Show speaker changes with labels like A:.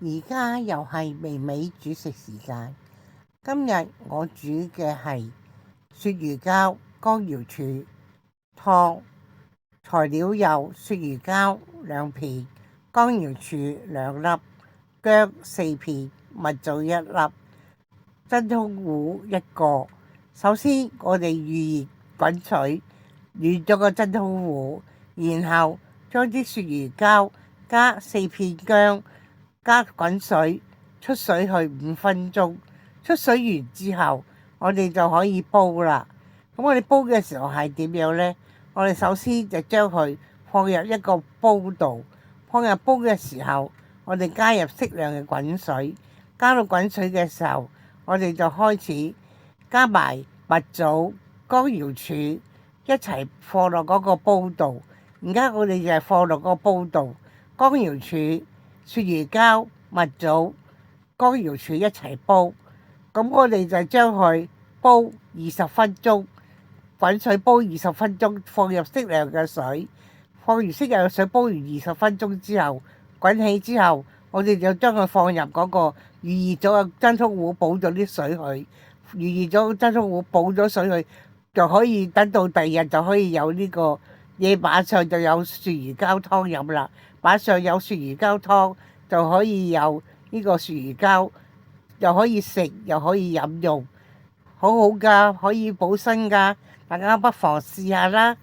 A: 而家又係微微煮食時間。今日我煮嘅係鱈魚膠乾瑤柱湯，材料有鱈魚膠2片、乾瑤柱2粒、薑4片、蜜棗1粒、真空糊1個。首先我哋預熱滾水，暖咗個真空糊，然後將啲鱈魚膠加4片薑，加滾水，出水去5分鐘。出水完之後，我哋就可以煲啦。咁我哋煲嘅時候係點樣呢？我哋首先就將佢放入一個煲度，放入煲嘅時候，我哋加入適量嘅滾水。加到滾水嘅時候，我哋就開始加埋蜜棗、乾瑤柱一齊放落嗰個煲度。而家我哋就係放落個煲度，乾瑤柱、鱈魚膠、蜜棗、乾瑤柱一齊煲。咁我哋就將佢煲20分鐘，滾水煲20分鐘，放入適量嘅水。放完適量嘅水煲完20分鐘之後，滾起之後，我哋就將佢放入嗰個預熱咗嘅真空糊，補咗啲水去。預熱咗真空糊，補咗水去，就可以等到第二日就可以有呢個夜晚上就有鱈魚膠湯飲啦。晚上有鱈魚膠湯就可以有呢個鱈魚膠，又可以食又可以飲用，好好㗎，可以補身㗎，大家不妨試下啦。